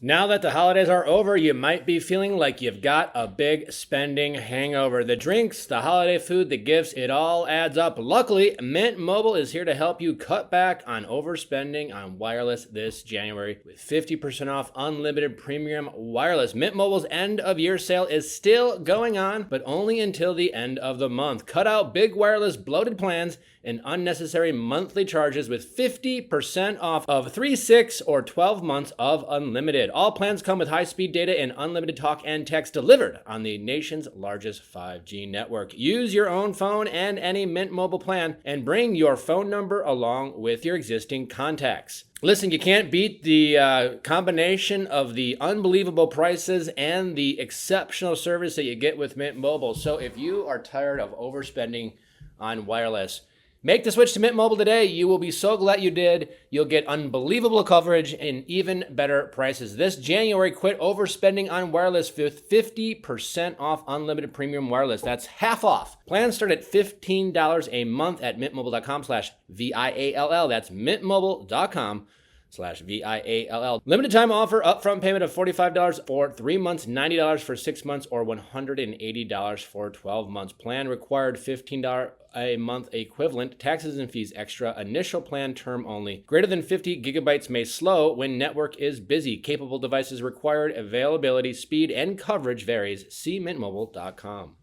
Now that the holidays are over, you might be feeling like you've got a big spending hangover. The drinks, the holiday food, the gifts, it all adds up. Luckily, Mint Mobile is here to help you cut back on overspending on wireless this January with 50% off unlimited premium wireless. Mint Mobile's end of year sale is still going on, but only until the end of the month. Cut out big wireless bloated plans and unnecessary monthly charges with 50% off of 3, 6, or 12 months of unlimited. All plans come with high-speed data and unlimited talk and text delivered on the nation's largest 5G network. Use your own phone and any Mint Mobile plan and bring your phone number along with your existing contacts. Listen, you can't beat the combination of the unbelievable prices and the exceptional service that you get with Mint Mobile. So if you are tired of overspending on wireless, make the switch to Mint Mobile today. You will be so glad you did. You'll get unbelievable coverage and even better prices. This January, quit overspending on wireless with 50% off unlimited premium wireless. That's half off. Plans start at $15 a month at mintmobile.com/VIALL. That's mintmobile.com/VIALL. Limited time offer, upfront payment of $45 for 3 months, $90 for 6 months, or $180 for 12 months. Plan required $15 a month equivalent. Taxes and fees extra. Initial plan term only. Greater than 50 gigabytes may slow when network is busy. Capable devices required. Availability, speed, and coverage varies. See mintmobile.com.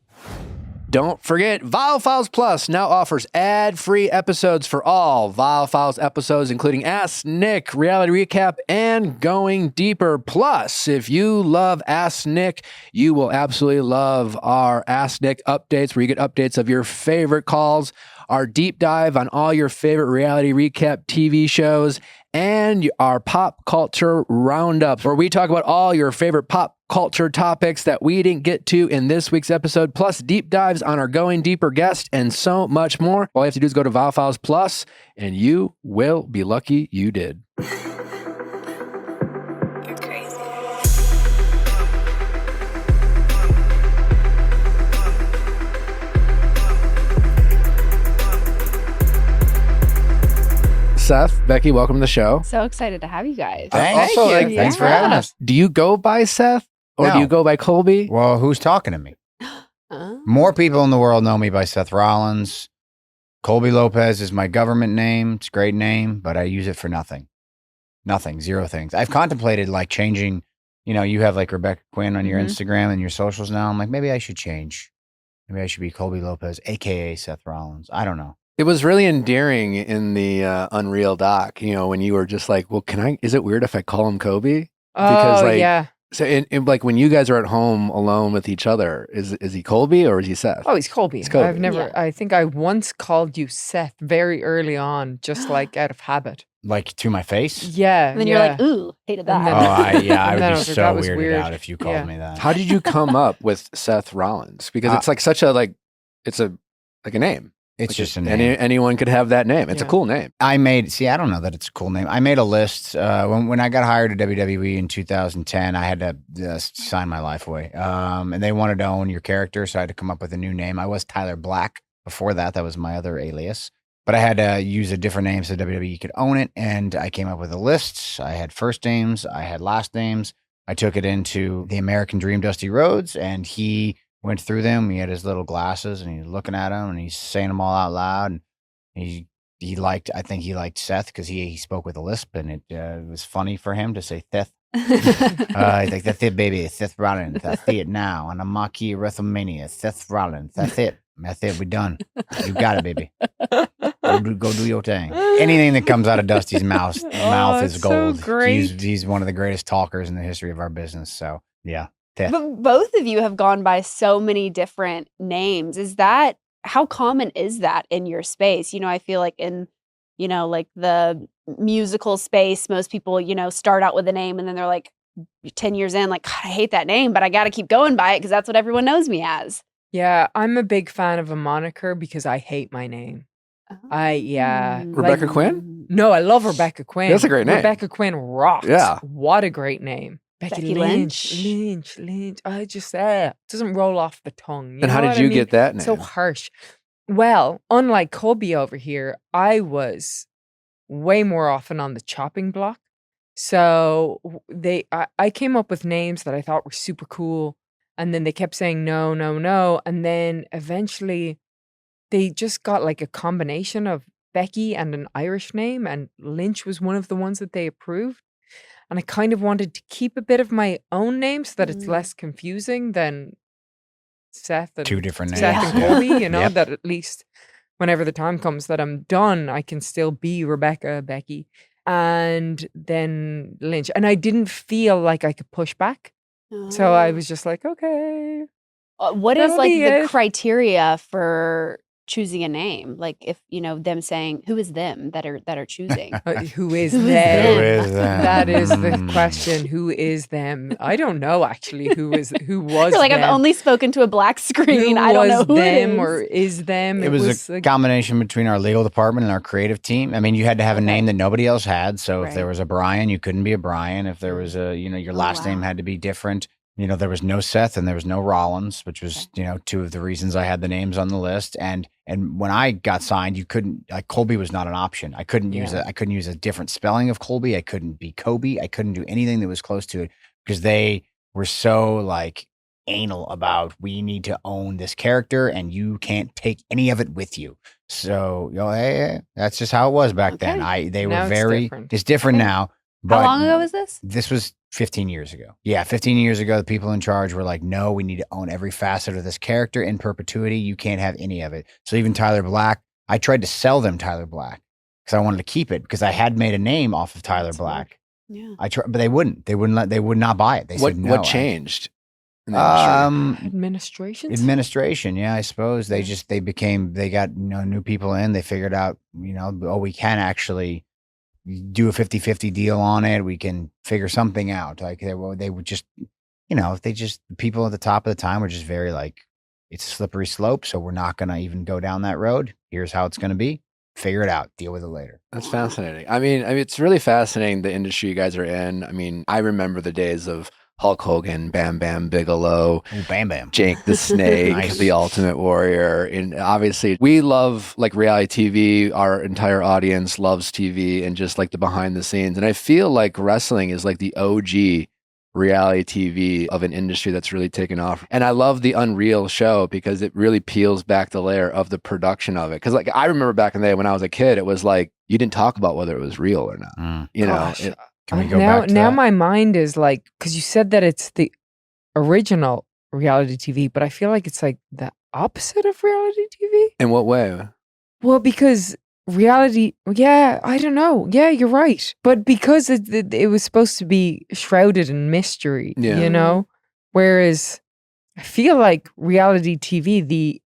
Don't forget, Viall Files Plus now offers ad-free episodes for all Viall Files episodes, including Ask Nick, Reality Recap, and Going Deeper. Plus, if you love Ask Nick, you will absolutely love our Ask Nick updates, where you get updates of your favorite calls, our deep dive on all your favorite Reality Recap TV shows, and our pop culture roundup, where we talk about all your favorite pop culture topics that we didn't get to in this week's episode, plus deep dives on our Going Deeper guest, and so much more. All you have to do is go to Viall Files Plus, and you will be lucky you did. You're crazy. Seth, Becky, welcome to the show. So excited to have you guys. Thanks. Also, Thank you. Thanks for having us. Do you go by Seth, or do No. you go by Colby? Well, who's talking to me? More people in the world know me by Seth Rollins. Colby Lopez is my government name. It's a great name, but I use it for nothing. Nothing. Zero things. I've contemplated like changing, you have like Rebecca Quinn on your Instagram and your socials now. I'm like, maybe I should change. Maybe I should be Colby Lopez, AKA Seth Rollins. I don't know. It was really endearing in the Unreal doc, when you were just like, well, is it weird if I call him Kobe? Yeah. So in like when you guys are at home alone with each other, is he Colby or is he Seth? Oh, he's Colby. It's Colby. I've never, I think I once called you Seth very early on, just like out of habit. Like to my face? Yeah. And then you're like, ooh, hated that. And Oh, then- I and then would be was like, so that was weirded weird. out if you called me that. How did you come up with Seth Rollins? Because it's like such a it's a name. It's just a Any, name. anyone could have that name. It's a cool name. I don't know that it's a cool name. I made a list. When I got hired at WWE in 2010, I had to sign my life away. And they wanted to own your character, so I had to come up with a new name. I was Tyler Black. Before that, that was my other alias. But I had to use a different name so WWE could own it. And I came up with a list. I had first names. I had last names. I took it into the American Dream, Dusty Rhodes, and he went through them. He had his little glasses and he was looking at them and he's saying them all out loud. And I think he liked Seth because he spoke with a lisp, and it was funny for him to say Seth. He's like, that's it, baby. Seth Rollins. That's it now. On a marquee WrestleMania. Seth Rollins. That's it. That's it. We're done. You got it, baby. Go do your thing. Anything that comes out of Dusty's mouth is gold. So great. He's one of the greatest talkers in the history of our business. So yeah. But both of you have gone by so many different names. How common is that in your space? I feel like in, like the musical space, most people, start out with a name and then they're like 10 years in, like, God, I hate that name, but I got to keep going by it because that's what everyone knows me as. Yeah, I'm a big fan of a moniker because I hate my name. Rebecca Quinn? No, I love Rebecca Quinn. That's a great name. Rebecca Quinn rocks. Yeah. What a great name. Becky Lynch. Lynch. I just it doesn't roll off the tongue. And how did you get that name? So harsh. Well, unlike Colby over here, I was way more often on the chopping block. So I came up with names that I thought were super cool, and then they kept saying no, no, no, and then eventually they just got like a combination of Becky and an Irish name, and Lynch was one of the ones that they approved. And I kind of wanted to keep a bit of my own name so that it's less confusing than Seth and Two different names. Seth and Yeah. Colby, Yep. that at least whenever the time comes that I'm done, I can still be Rebecca, Becky, and then Lynch. And I didn't feel like I could push back. So I was just like, okay. What is That'll like be the it. criteria for choosing a name? Like if them saying who is them that are choosing? Who is Who is them? them? Who is them? That is the question. Who is them? I don't know actually who was You're like, them. I've only spoken to a black screen. Who I don't know was who them it is. or is them. It was a combination between our legal department and our creative team. I mean, you had to have a name that nobody else had. So if there Right. was a Brian, you couldn't be a Brian. If there was a, your last name wow. had to be different. There was no Seth and there was no Rollins, which was, two of the reasons I had the names on the list. And when I got signed, you couldn't, like, Colby was not an option. I couldn't use I couldn't use a different spelling of Colby. I couldn't be Kobe. I couldn't do anything that was close to it because they were so like anal about, we need to own this character and you can't take any of it with you. So, hey, that's just how it was back then. They Now were it's very, different. it's different Okay. now. But How long ago was this? This was 15 years ago. Yeah, 15 years ago, the people in charge were like, no, we need to own every facet of this character in perpetuity. You can't have any of it. So even Tyler Black, I tried to sell them Tyler Black because I wanted to keep it because I had made a name off of Tyler That's Black. Yeah. I tried, but they wouldn't. They would not buy it. They said no. What changed? in the industry? Administration. Administration, yeah, I suppose they got new people in. They figured out, we can actually do a 50-50 deal on it. We can figure something out. Like they would just, the people at the top of the time were just very like, it's a slippery slope, so we're not going to even go down that road. Here's how it's going to be. Figure it out. Deal with it later. That's fascinating. I mean, it's really fascinating the industry you guys are in. I mean, I remember the days of Hulk Hogan, Bam Bam Bigelow, Ooh, Bam Bam, Jake the Snake, Nice. the Ultimate Warrior. And obviously, we love like reality TV. Our entire audience loves TV and just like the behind the scenes. And I feel like wrestling is like the OG reality TV of an industry that's really taken off. And I love the Unreal show because it really peels back the layer of the production of it. Because like I remember back in the day when I was a kid, it was like you didn't talk about whether it was real or not. Gosh. Can we go now, back to now that? my mind is like, because you said that it's the original reality TV, but I feel like it's like the opposite of reality TV. In what way? Well, because reality, I don't know. Yeah, you're right. But because it was supposed to be shrouded in mystery, Yeah. Whereas I feel like reality TV, the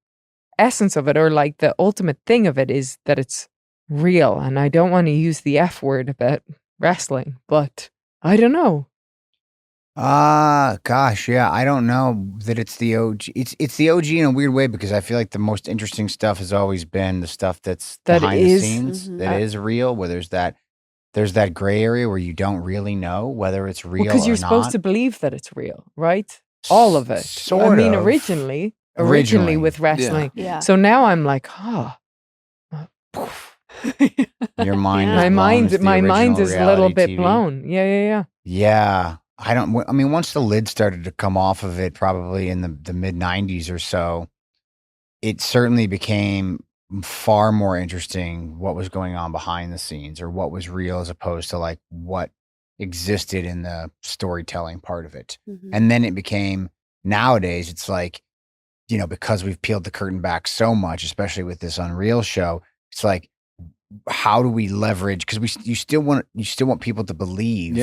essence of it or like the ultimate thing of it is that it's real. And I don't want to use the F word about wrestling, but I don't know. Gosh, yeah, I don't know that it's the OG. It's the OG in a weird way because I feel like the most interesting stuff has always been the stuff that's That behind is- the scenes, Mhm. that is real, where there's that gray area where you don't really know whether it's real Because or you're not. supposed to believe that it's real, right? All of it. Sort I mean, of. originally Originally. with wrestling. Yeah. So now I'm like, Your mind, Yeah. is my blown. It's the mind original is a little reality bit TV. blown. Yeah. Yeah. I mean, once the lid started to come off of it, probably in the mid 90s or so, it certainly became far more interesting what was going on behind the scenes or what was real as opposed to like what existed in the storytelling part of it. Mhm. And then it became, nowadays, it's like, because we've peeled the curtain back so much, especially with this Unreal show, it's like, how do we leverage? Because you still want people to believe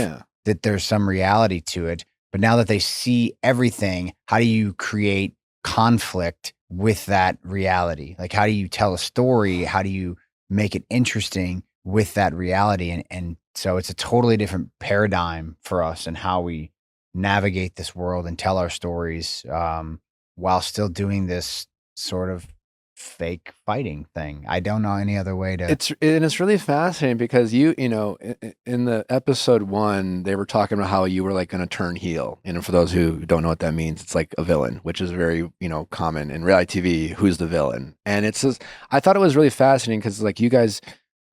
that there's some reality to it. But now that they see everything, how do you create conflict with that reality? Like, how do you tell a story? How do you make it interesting with that reality? And so it's a totally different paradigm for us and how we navigate this world and tell our stories while still doing this sort of fake fighting thing. I don't know any other way to. It's really fascinating because in the episode 1 they were talking about how you were like going to turn heel, and for those who don't know what that means, it's like a villain, which is very common in reality TV. Who's the villain? And it's just, I thought it was really fascinating because like you guys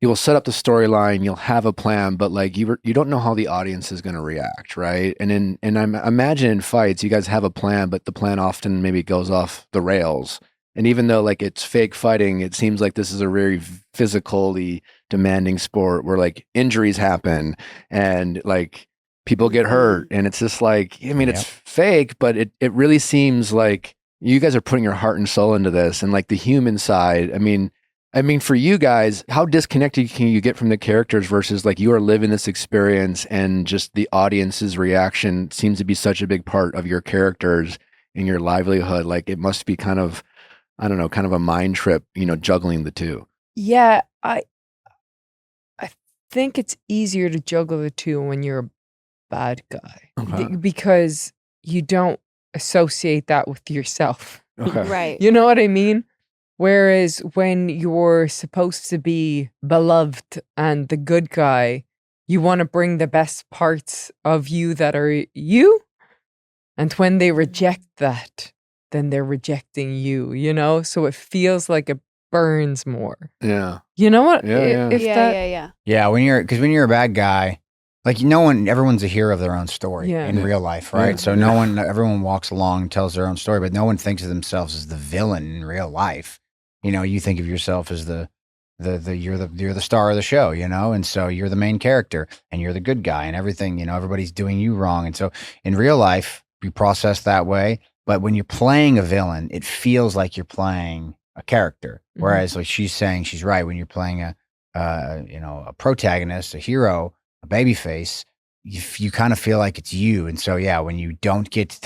you will set up the storyline, you'll have a plan, but like you don't know how the audience is going to react, right? And I imagine in fights, you guys have a plan, but the plan often maybe goes off the rails. And even though like it's fake fighting, it seems like this is a very physically demanding sport where like injuries happen and like people get hurt. And it's just like, I mean, it's fake, but it really seems like you guys are putting your heart and soul into this. And like the human side, I mean, for you guys, how disconnected can you get from the characters versus like you are living this experience and just the audience's reaction seems to be such a big part of your characters and your livelihood. Like it must be kind of, I don't know, kind of a mind trip, juggling the two. Yeah, I think it's easier to juggle the two when you're a bad guy because you don't associate that with yourself. Okay. Right. You know what I mean? Whereas when you're supposed to be beloved and the good guy, you want to bring the best parts of you that are you. And when they reject that, then they're rejecting you, So it feels like it burns more. Yeah. You know what? Yeah. Yeah, when you're a bad guy, like everyone's a hero of their own story in real life, right? So everyone walks along and tells their own story, but no one thinks of themselves as the villain in real life. You think of yourself as you're the star of the show, and so you're the main character and you're the good guy and everything, everybody's doing you wrong. And so in real life, you process that way. But when you're playing a villain, it feels like you're playing a character. Whereas like she's saying, she's right. When you're playing a protagonist, a hero, a babyface, you kind of feel like it's you. And so, yeah, when you don't get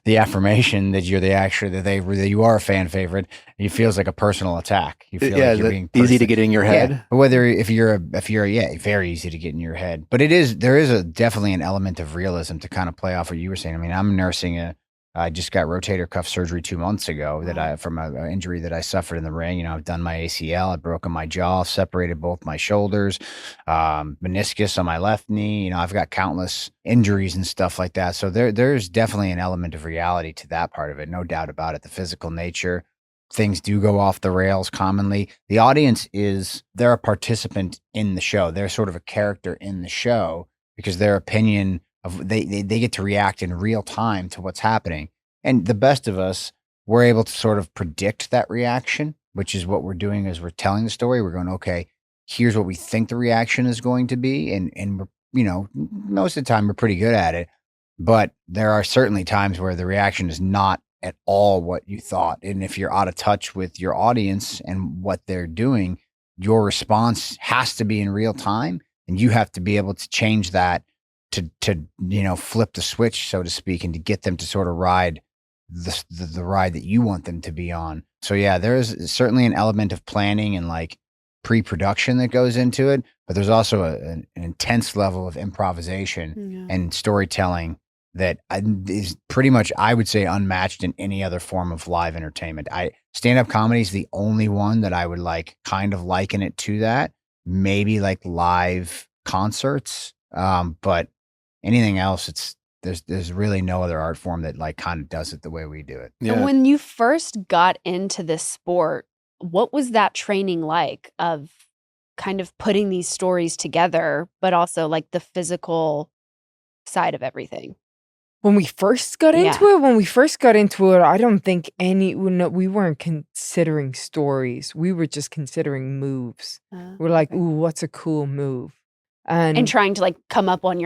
the affirmation that you're that you are a fan favorite, it feels like a personal attack. You feel like you're being easy to get in your head. Yeah. Whether if you're very easy to get in your head. But there is definitely an element of realism to kind of play off what you were saying. I mean, I'm nursing I just got rotator cuff surgery 2 months ago from an injury that I suffered in the ring. I've done my ACL, I've broken my jaw, separated both my shoulders, meniscus on my left knee. I've got countless injuries and stuff like that. So there's definitely an element of reality to that part of it. No doubt about it. The physical nature, things do go off the rails commonly. The audience they're a participant in the show. They're sort of a character in the show because their opinion they get to react in real time to what's happening. And the best of us, we're able to sort of predict that reaction, which is what we're doing as we're telling the story. We're going, okay, here's what we think the reaction is going to be. And we're, most of the time we're pretty good at it, but there are certainly times where the reaction is not at all what you thought. And if you're out of touch with your audience and what they're doing, your response has to be in real time. And you have to be able to change that to flip the switch, so to speak, and to get them to sort of ride the ride that you want them to be on. So yeah, there is certainly an element of planning and like pre-production that goes into it, but there's also an intense level of improvisation and storytelling that is pretty much, I would say, unmatched in any other form of live entertainment. Stand-up comedy is the only one that I would like kind of liken it to that. Maybe like live concerts, but anything else, there's really no other art form that like kind of does it the way we do it. And when you first got into this sport, what was that training like of kind of putting these stories together, but also like the physical side of everything? When we first got into it, I don't think we weren't considering stories. We were just considering moves. We're like, ooh, what's a cool move? And trying to like come up with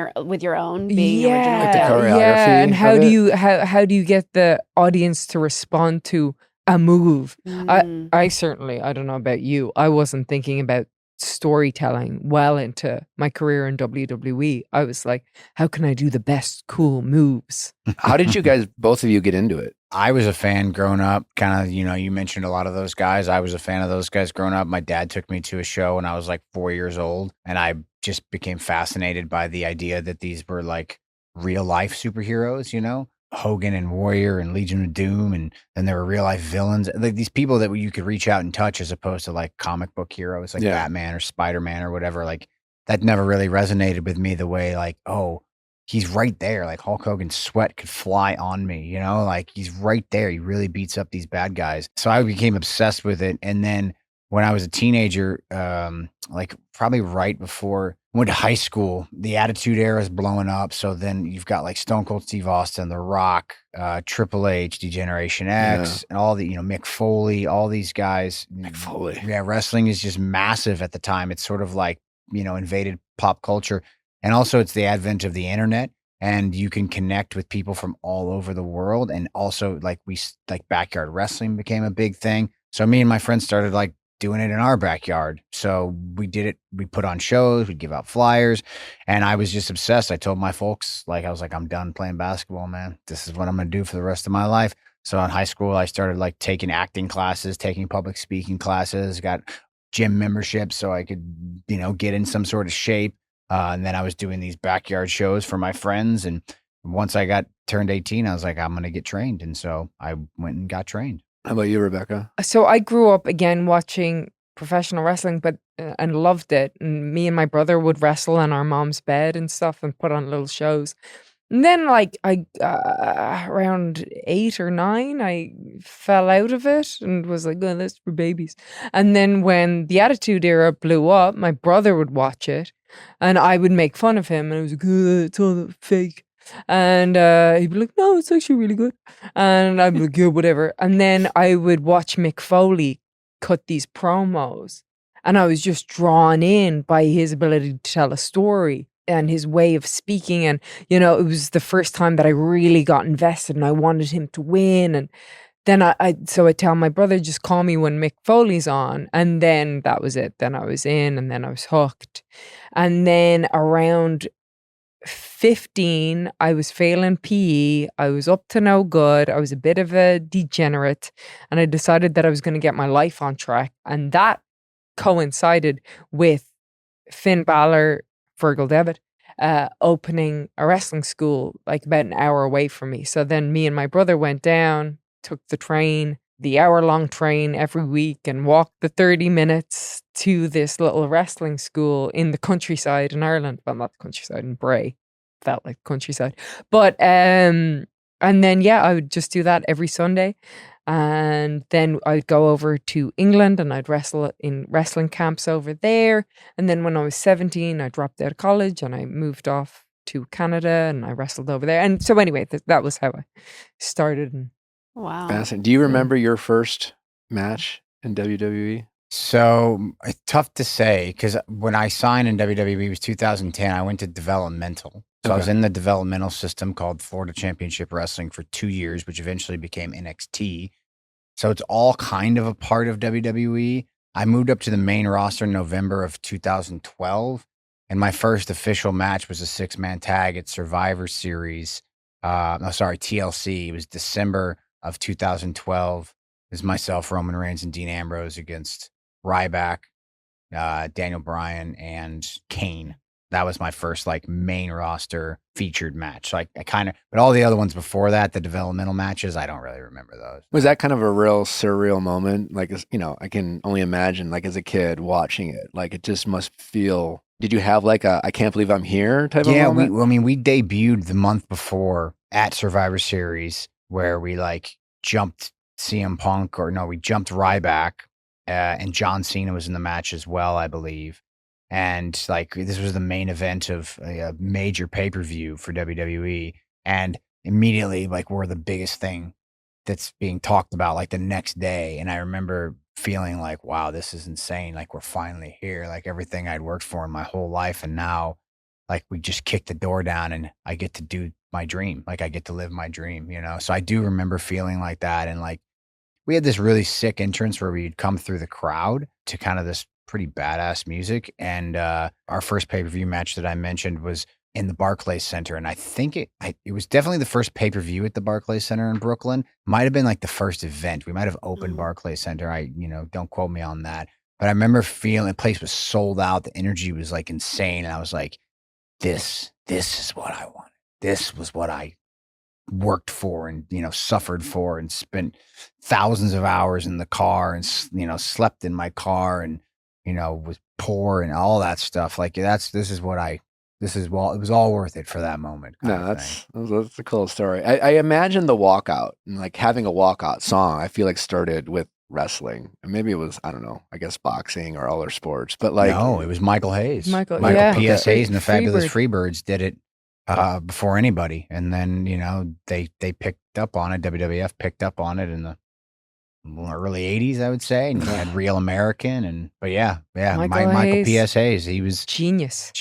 your own being original. Like the choreography. Yeah, and how do you get the audience to respond to a move? I certainly, I don't know about you, I wasn't thinking about storytelling well into my career in WWE. I was like, how can I do the best cool moves? How did you guys, both of you, get into it? I was a fan growing up, kind of, you mentioned a lot of those guys. I was a fan of those guys growing up. My dad took me to a show when I was like 4 years old, and I just became fascinated by the idea that these were like real life superheroes, Hogan and Warrior and Legion of Doom, and then there were real life villains, like these people that you could reach out and touch, as opposed to like comic book heroes like Batman or Spider-Man or whatever. Like that never really resonated with me the way like, oh, he's right there. Like Hulk Hogan's sweat could fly on me, like he's right there. He really beats up these bad guys. So I became obsessed with it. And then when I was a teenager, like probably right before I went to high school, the Attitude Era is blowing up. So then you've got like Stone Cold Steve Austin, The Rock, Triple H, Degeneration X, and all the, Mick Foley, all these guys. Mick Foley. Yeah, wrestling is just massive at the time. It's sort of like, invaded pop culture. And also it's the advent of the internet. And you can connect with people from all over the world. And also like backyard wrestling became a big thing. So me and my friends started like doing it in our backyard. So we did it. We put on shows, we'd give out flyers, and I was just obsessed. I told my folks, I was like, I'm done playing basketball, man. This is what I'm going to do for the rest of my life. So in high school, I started like taking acting classes, taking public speaking classes, got gym memberships so I could, get in some sort of shape. And then I was doing these backyard shows for my friends. And once I turned 18, I was like, I'm going to get trained. And so I went and got trained. How about you, Rebecca? So I grew up again watching professional wrestling, but and loved it. And me and my brother would wrestle in our mom's bed and stuff, and put on little shows. And then, like I around 8 or 9, I fell out of it and was like, "Oh, that's for babies." And then when the Attitude Era blew up, my brother would watch it, and I would make fun of him, and I was like, "It's all fake." And he'd be like, "No, it's actually really good." And I'd be like, "Yeah, whatever." And then I would watch Mick Foley cut these promos, and I was just drawn in by his ability to tell a story and his way of speaking. And, it was the first time that I really got invested, and I wanted him to win. And then so I tell my brother, just call me when Mick Foley's on. And then that was it. Then I was in, and then I was hooked. And then around 15, I was failing PE. I was up to no good. I was a bit of a degenerate, and I decided that I was going to get my life on track. And that coincided with Finn Balor, Virgil Devitt, opening a wrestling school like about an hour away from me. So then me and my brother went down, took the train, the hour-long train every week, and walked the 30 minutes to this little wrestling school in the countryside in Ireland. Well, not the countryside, in Bray. Felt like countryside. But, and then, I would just do that every Sunday. And then I'd go over to England, and I'd wrestle in wrestling camps over there. And then when I was 17, I dropped out of college, and I moved off to Canada, and I wrestled over there. And so anyway, that was how I started. And Wow. Fascinating. Do you remember your first match in WWE? So it's tough to say, because when I signed in WWE, it was 2010. I went to developmental. So I was in the developmental system called Florida Championship Wrestling for 2 years, which eventually became NXT. So it's all kind of a part of WWE. I moved up to the main roster in November of 2012. And my first official match was a 6-man tag at Survivor Series. TLC. It was December of 2012. It was myself, Roman Reigns, and Dean Ambrose against Ryback, Daniel Bryan, and Kane. That was my first main roster featured match. But all the other ones before that, the developmental matches, I don't really remember those. Was that kind of a real surreal moment? I can only imagine, as a kid watching it, it just must feel. Did you have a I can't believe I'm here type of moment? Yeah, we debuted the month before at Survivor Series, where we jumped CM Punk, we jumped Ryback, and John Cena was in the match as well, I believe. And this was the main event of a major pay-per-view for WWE. And immediately, we're the biggest thing that's being talked about the next day. And I remember feeling wow, this is insane. We're finally here. Everything I'd worked for in my whole life. And now we just kicked the door down, and I get to do my dream. I get to live my dream, So I do remember feeling like that. And we had this really sick entrance where we'd come through the crowd to kind of this pretty badass music. And our first pay-per-view match that I mentioned was in the Barclays Center. And I think it was definitely the first pay-per-view at the Barclays Center in Brooklyn. Might have been the first event. We might have opened Barclays Center. Don't quote me on that. But I remember feeling the place was sold out. The energy was insane. And I was like, this is what I wanted. This was what I worked for and, suffered for, and spent thousands of hours in the car, and, slept in my car, and, was poor and all that stuff. It was all worth it for that moment. No, that's a cool story. I imagine the walkout, and having a walkout song, I feel started with wrestling. And maybe it was, I don't know, I guess boxing or other sports. But like, no, it was Michael Hayes. Michael, P.S. yeah. Hayes and the Fabulous Freebird. Freebirds did it before anybody. And then, they picked up on it. WWF picked up on it in the early 80s, I would say. And you had Real American. But Michael P.S. Hayes, he was Genius.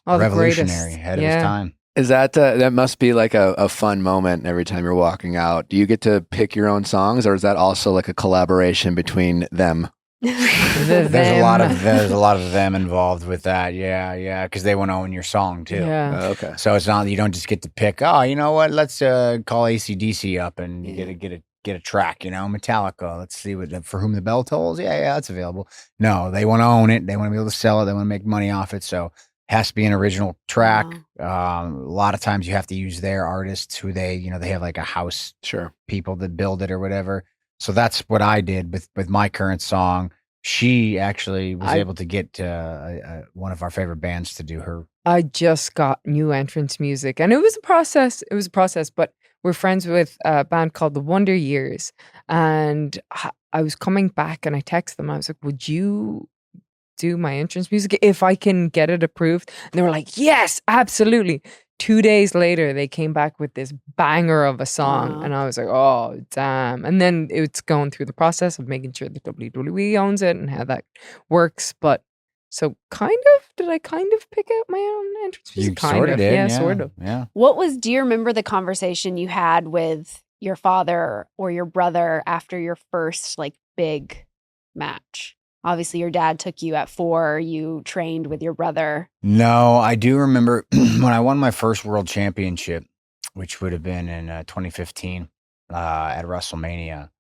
Oh, revolutionary, greatest. ahead of his time. is that must be like a fun moment every time you're walking out. Do you get to pick your own songs, or is that also like a collaboration between them? There's a lot of them involved with that. Yeah, because they want to own your song too. Yeah. Okay. So it's not, you don't just get to pick, oh, you know what, let's call AC/DC up and get a track, Metallica. Let's see what For Whom the Bell Tolls. Yeah, that's available. No, they want to own it. They want to be able to sell it. They want to make money off it. So it has to be an original track. Wow. A lot of times you have to use their artists who they have like a house people that build it or whatever. So that's what I did with my current song. She actually was able to get one of our favorite bands to do her. I just got new entrance music, and it was a process. But we're friends with a band called The Wonder Years, and I was coming back, and I texted them. I was like, "Would you do my entrance music if I can get it approved?" And they were like, "Yes, absolutely." 2 days later, they came back with this banger of a song, Wow. and I was like, "Oh, damn!" And then it's going through the process of making sure that WWE owns it and how that works. But so, did I kind of pick out my own entrance You music? Kind sort of of, did, yeah, sort of. Yeah. Do you remember the conversation you had with your father or your brother after your first like big match? Obviously, your dad took you at 4. You trained with your brother. No, I do remember when I won my first world championship, which would have been in 2015 at WrestleMania.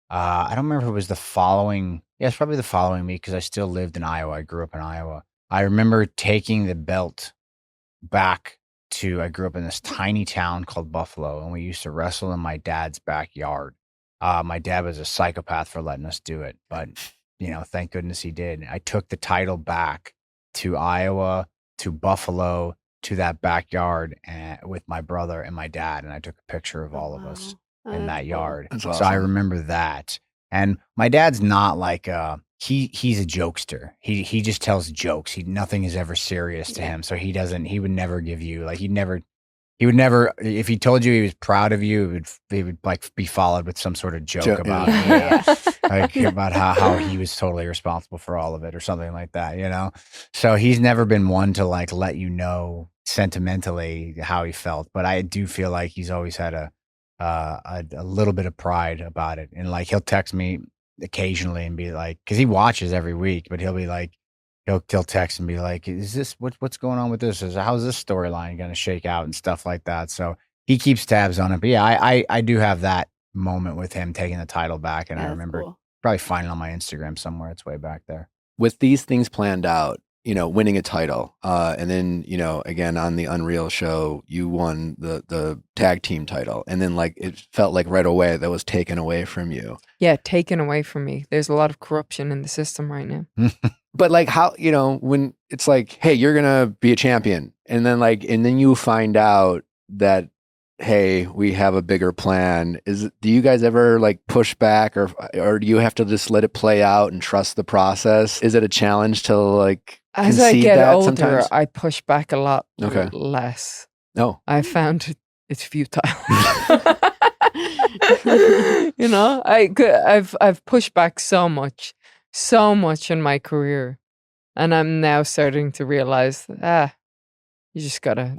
I don't remember if it was the following. Yeah, it's probably the following week because I still lived in Iowa. I grew up in Iowa. I remember taking the belt back I grew up in this tiny town called Buffalo, and we used to wrestle in my dad's backyard. My dad was a psychopath for letting us do it, but thank goodness he did. I took the title back to Iowa, to Buffalo, to that backyard with my brother and my dad, and I took a picture of all of us in that yard. That's So I awesome. remember that. And my dad's not like he's a jokester. He just tells jokes. Nothing is ever serious to him. So he would never give you like he would never, if he told you he was proud of you, he would like be followed with some sort of joke about like about how he was totally responsible for all of it or something like that, So he's never been one to like let you know sentimentally how he felt, but I do feel like he's always had a little bit of pride about it. And like he'll text me occasionally and be like, because he watches every week, but he'll be like, he'll text and be like, is this what's going on with this? How's this storyline going to shake out and stuff like that? So he keeps tabs on it. But yeah, I do have that moment with him taking the title back, and I remember probably finding it on my Instagram somewhere. It's way back there. With these things planned out, winning a title, and then again on the Unreal show, you won the tag team title, and then like it felt like right away that was taken away from you. Yeah, taken away from me. There's a lot of corruption in the system right now. But like how, when it's like, hey, you're going to be a champion. And then you find out that, hey, we have a bigger plan. Do you guys ever like push back or do you have to just let it play out and trust the process? Is it a challenge to like as I get older, sometimes? I push back a lot less. No. I found it's futile. I've pushed back so much in my career, and I'm now starting to realize you just gotta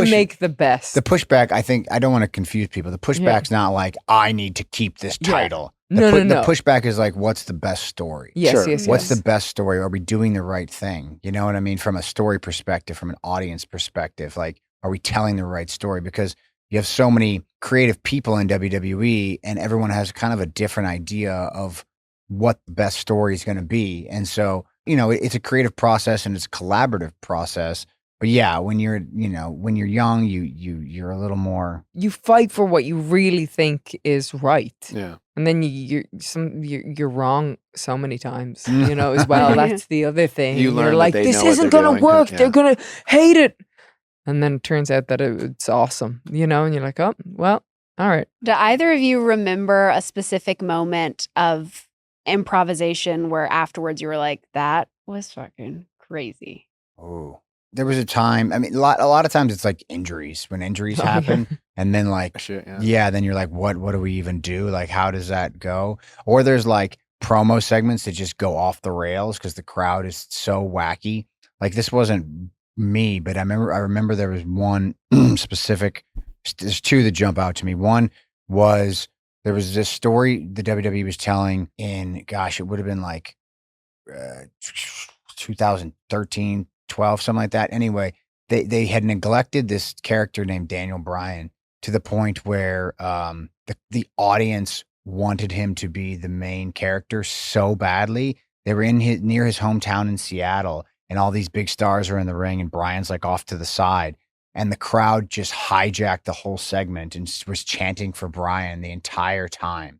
make the best. The pushback, I think, I don't want to confuse people. The pushback's not like I need to keep this title. No. The pushback is like, what's the best story? Yes. What's the best story? Are we doing the right thing? You know what I mean? From a story perspective, from an audience perspective, like, are we telling the right story? Because you have so many creative people in WWE, and everyone has kind of a different idea of what the best story is going to be. And so, it's a creative process and it's a collaborative process. But yeah, when you're young, you're a little more. You fight for what you really think is right. Yeah. And then you're wrong so many times, as well. That's the other thing. You're like, this isn't going to work. They're going to hate it. And then it turns out that it's awesome, and you're like, oh, well, All right. Do either of you remember a specific moment of improvisation where afterwards you were like, that was fucking crazy? Oh, there was a time. I mean, a lot of times it's like injuries when injuries Oh, yeah. happen, and then like, Shit, yeah, then you're like, what do we even do? Like, how does that go? Or there's like promo segments that just go off the rails because the crowd is so wacky. Like this wasn't me, but I remember there was one specific. There's two that jump out to me. One was there was this story the WWE was telling in, gosh, it would have been like 2013, 12, something like that. Anyway, they had neglected this character named Daniel Bryan to the point where the audience wanted him to be the main character so badly. They were near his hometown in Seattle, and all these big stars are in the ring, and Bryan's like off to the side. And the crowd just hijacked the whole segment and was chanting for Bryan the entire time.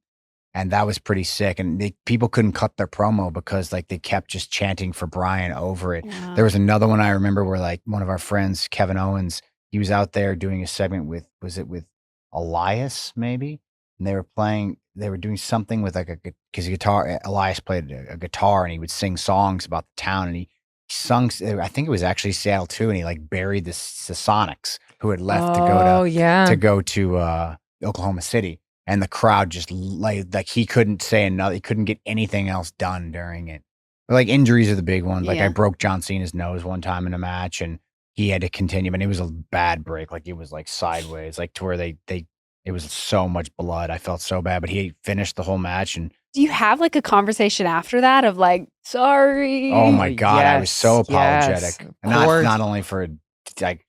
And that was pretty sick. And people couldn't cut their promo because like they kept just chanting for Bryan over it. Wow. There was another one I remember where like one of our friends, Kevin Owens, he was out there doing a segment with Elias maybe? And they were doing something with like because Elias played a guitar and he would sing songs about the town, and he sung, I think it was actually Seattle too, and he like buried the Sonics who had left to go to Oklahoma City, and the crowd just like he couldn't say another, he couldn't get anything else done during it. But like injuries are the big ones. Like I broke John Cena's nose one time in a match, and he had to continue, and it was a bad break. Like it was like sideways, like to where it was so much blood. I felt so bad, but he finished the whole match. And do you have like a conversation after that of like, sorry? oh my God, I was so apologetic. Yes, And not only for like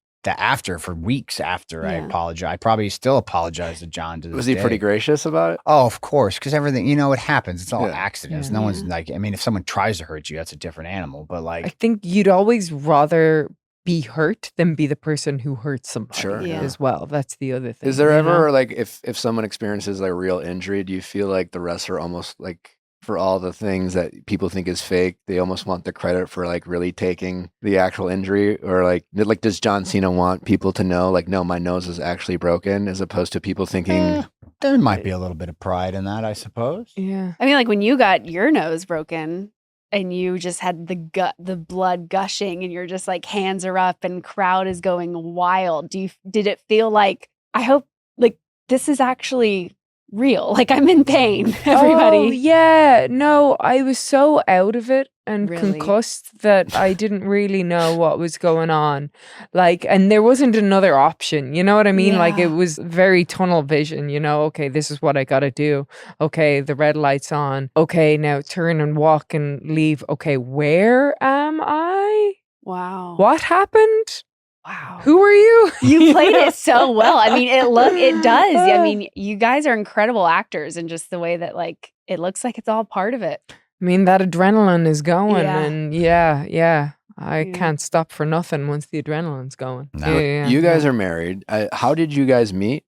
for weeks after I apologized. I probably still apologize to John to this Was he day. pretty gracious about it? Oh, of course, because everything, it happens. It's all Yeah. accidents. Yeah. No one's like, I mean, if someone tries to hurt you, that's a different animal. But I like, think you'd always rather be hurt than be the person who hurts somebody Sure. Yeah. as well. That's the other thing. Is there you know? ever like if someone experiences like real injury, do you feel like the wrestler almost like for all the things that people think is fake, they almost want the credit for like really taking the actual injury? Or like does John Cena want people to know like, no, my nose is actually broken, as opposed to people thinking there might be a little bit of pride in that, I suppose. Yeah. I mean, like when you got your nose broken and you just had the blood gushing and you're just like hands are up and crowd is going wild. Did it feel like, I hope like this is actually real? Like I'm in pain, everybody. Oh, yeah. No, I was so out of it and Really? concussed that I didn't really know what was going on. Like, and there wasn't another option. You know what I mean? Like Yeah. it was very tunnel vision, okay, this is what I got to do. Okay, the red light's on. Okay, now turn and walk and leave. Okay, where am I? Wow. What happened? Wow. Who are you? You played it so well. I mean, it does. I mean, you guys are incredible actors, and just the way that like it looks like it's all part of it. I mean, that adrenaline is going, Yeah. and yeah. I Yeah. can't stop for nothing once the adrenaline's going. No. Yeah. you guys are married. How did you guys meet?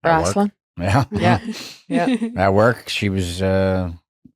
At work. wrestling. Yeah. Yeah. Yeah. At work, she was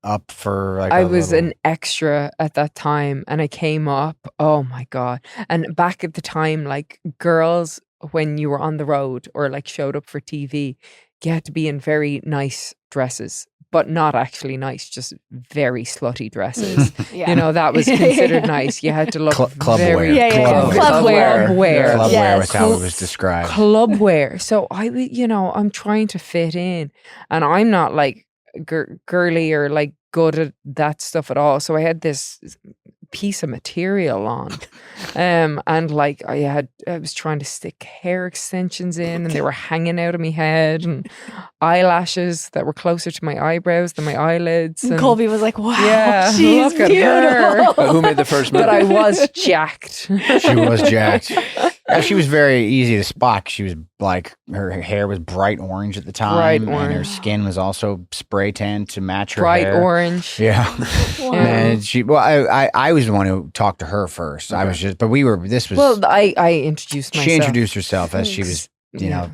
up for like I was an extra at that time, and I came up. Oh my God. And back at the time, like girls, when you were on the road or like showed up for TV, you had to be in very nice dresses, but not actually nice, just very slutty dresses. Yeah. That was considered nice. You had to look Club very wear. Yeah, Club Club wear. Club wear. Club wear Yes. was how it was described. Club wear. So I'm trying to fit in, and I'm not like girly or like good at that stuff at all. So I had this piece of material on, and like I was trying to stick hair extensions in, and they were hanging out of my head, and eyelashes that were closer to my eyebrows than my eyelids. And And Colby was like, "Wow, Yeah, she's look at her." beautiful." Who made the first move? but I was jacked. She was jacked. She was very easy to spot. She was like, her hair was bright orange at the time. Bright And her orange. skin was also spray tan to match her Bright hair. orange. Yeah. Wow. And I was the one who talked to her first. I was just, but this was, Well, I introduced myself. she introduced herself as she was, Yeah.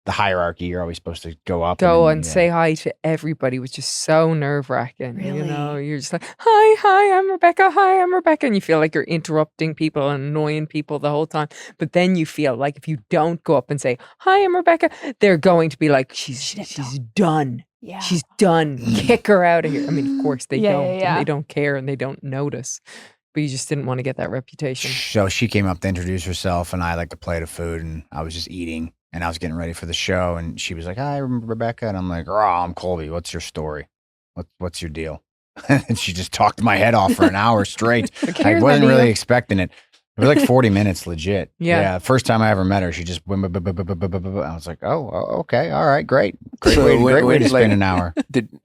the hierarchy. You're always supposed to go up. Go then, and say hi to everybody, which is so nerve-wracking. You know, Really? you're just like, hi, I'm Rebecca. Hi, I'm Rebecca. And you feel like you're interrupting people and annoying people the whole time. But then you feel like if you don't go up and say, hi, I'm Rebecca, they're going to be like, she's done. Yeah. She's done. Kick her out of here. I mean, of course they Yeah, don't. yeah, yeah. And they don't care and they don't notice. But you just didn't want to get that reputation. So she came up to introduce herself, and I had like a plate of food, and I was just eating, and I was getting ready for the show, and she was like, "Hi, I'm Rebecca," and I'm like, "Oh, I'm Colby. What's your story? What's your deal?" And she just talked my head off for an hour straight. Like, I here's the wasn't really deal. expecting it. It was like 40 minutes, legit. Yeah. First time I ever met her, she just went. I was like, "Oh, okay, all right, great So great way to like, spend an hour."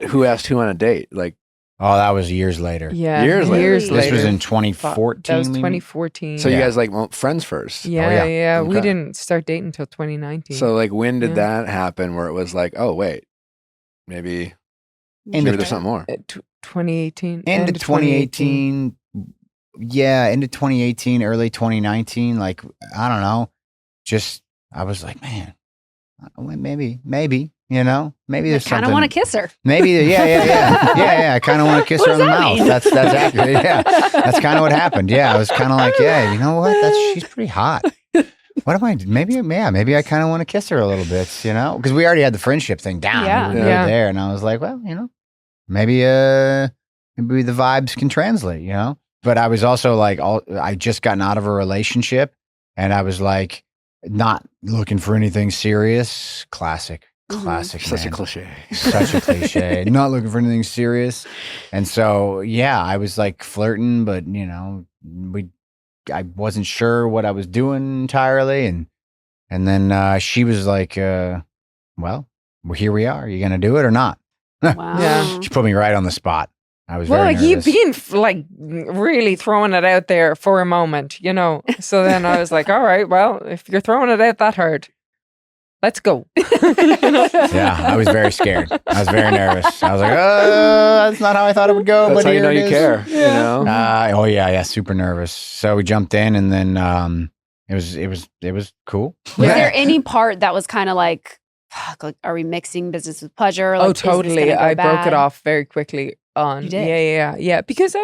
Who asked who on a date? Like, Oh, that was years later. Yeah. Years later. This was in 2014. That was maybe? 2014. so you Yeah. guys like friends first. Yeah, yeah. We Okay. didn't start dating until 2019. So like, when did Yeah. that happen? Where it was like, oh wait, maybe End of there's something more. 2018. End of 2018. Yeah, into 2018, early 2019. Like, I don't know. Just, I was like, man, maybe, you know, maybe I there's kind something. of want to kiss her. Maybe, yeah. I kind of want to kiss What her on does the that mouth. mean? That's accurate. Yeah, that's kind of what happened. Yeah, I was kind of like, yeah, you know what? She's pretty hot. What am I? Maybe I kind of want to kiss her a little bit, you know, because we already had the friendship thing down. Yeah. We were good Yeah. there, and I was like, well, you know, maybe the vibes can translate, you know. But I was also like, I just gotten out of a relationship, and I was like, not looking for anything serious. Classic, Such a man. cliche. Such a cliche. Not looking for anything serious. And so, yeah, I was like flirting, but you know, I wasn't sure what I was doing entirely. And then she was like, well, here we are. Are you going to do it or not? Wow. Yeah. She put me right on the spot. I was Well, very like, you've nervous. been like really throwing it out there for a moment, you know. So then I was like, all right, well, if you're throwing it out that hard, let's go. Yeah, I was very scared. I was very nervous. I was like, that's not how I thought it would go. That's but how you here know it you is. care. You know. Oh yeah, super nervous. So we jumped in, and then it was cool. Was there any part that was kind of like, fuck, like, are we mixing business with pleasure? Like, Oh, is this totally. gonna go I broke it bad? off very quickly on. You did? Yeah. Because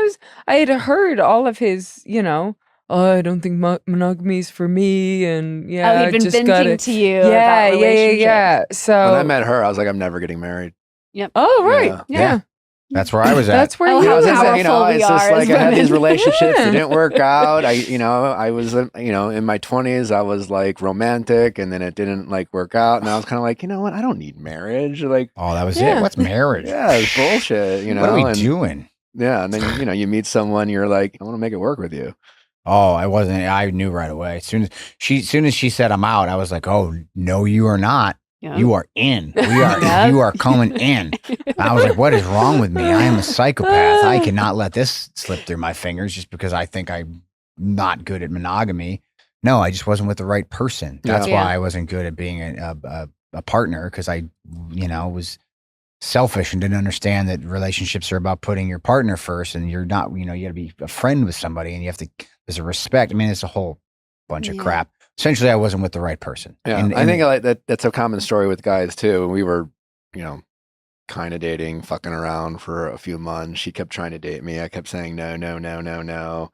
I had heard all of his, you know, oh, I don't think monogamy is for me, and yeah, Oh, he'd been just venting gotta, to you yeah, about relationships. yeah. So When I met her, I was like, I'm never getting married. oh, right, Yeah. yeah. That's where I was at. That's where Oh, you how was powerful at. you know, we it's just are like as I had these women. relationships that Yeah. didn't work out. I was, in my 20s, I was like romantic, and then it didn't like work out, and I was kind of like, you know what? I don't need marriage. Like, Oh, that was Yeah. it. What's marriage? yeah, it's bullshit. You know, What are we and, doing? Yeah, and then you meet someone, you're like, I want to make it work with you. Oh, I wasn't. I knew right away. As soon as she said I'm out, I was like, oh no, you are not. Yeah. You are in. We are. Yep. You are coming in. I was like, what is wrong with me? I am a psychopath. I cannot let this slip through my fingers just because I think I'm not good at monogamy. No, I just wasn't with the right person. That's Yeah. why I wasn't good at being a partner, because I, was selfish and didn't understand that relationships are about putting your partner first, and you're not, you got to be a friend with somebody, and there's a respect. I mean, it's a whole bunch of Yeah. crap. Essentially, I wasn't with the right person. Yeah, And- I think like that's a common story with guys too. We were, kind of dating, fucking around for a few months. She kept trying to date me. I kept saying no, no, no, no, no,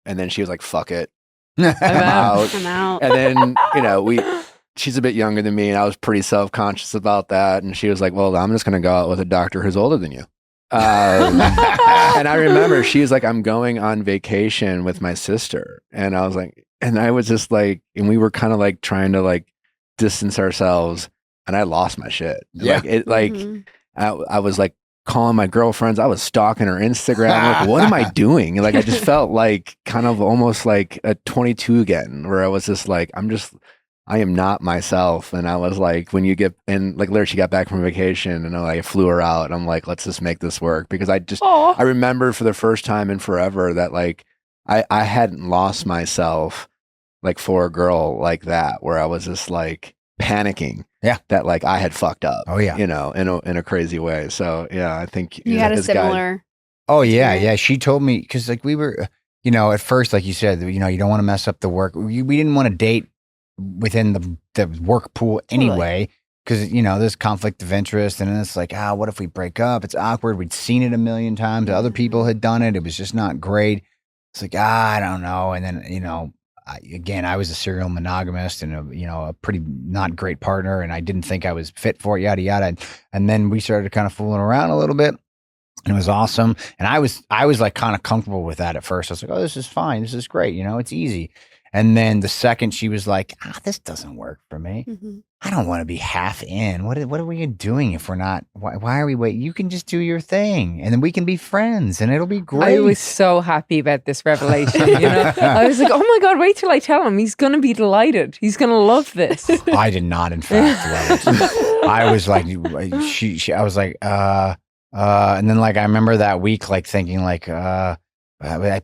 and then she was like, "Fuck it, I'm out." I'm out. And then she's a bit younger than me, and I was pretty self-conscious about that. And she was like, "Well, I'm just gonna go out with a doctor who's older than you." And I remember she was like, "I'm going on vacation with my sister," and I was like, and I was just like, and we were kind of like trying to like distance ourselves, and I lost my shit. Yeah. Mhm. I was like calling my girlfriends. I was stalking her Instagram. Like, what am I doing? Like, I just felt like kind of almost like a 22 again, where I was just like, I am not myself. And I was like, when you get, and like literally she got back from vacation, and I flew her out, and I'm like, let's just make this work. Because Aw. I remember for the first time in forever that like, I hadn't lost myself like for a girl like that, where I was just like panicking. Yeah. That like I had fucked up. Oh, yeah. In a crazy way. So yeah, I think You had a as guys- similar. Oh yeah, Yeah. yeah. She told me, because like we were, at first, like you said, you don't want to mess up the work. We didn't want to date within the work pool Totally. anyway. because, there's conflict of interest. And then it's like, what if we break up? It's awkward. We'd seen it a million times. Other people had done it. It was just not great. It's like, I don't know. And then, I was a serial monogamist and a pretty not great partner, and I didn't think I was fit for it, yada yada. And then we started kind of fooling around a little bit, and it was awesome. And I was like kind of comfortable with that at first. I was like, oh, this is fine, this is great, it's easy. And then the second she was like, this doesn't work for me. Mhm. I don't want to be half in. What are we doing if we're not? Why are we waiting? You can just do your thing, and then we can be friends, and it'll be great. I was so happy about this revelation. I was like, oh my God, wait till I tell him. He's going to be delighted. He's going to love this. I did not, in fact, love it. I was like, I was like, and then like I remember that week, like thinking like, I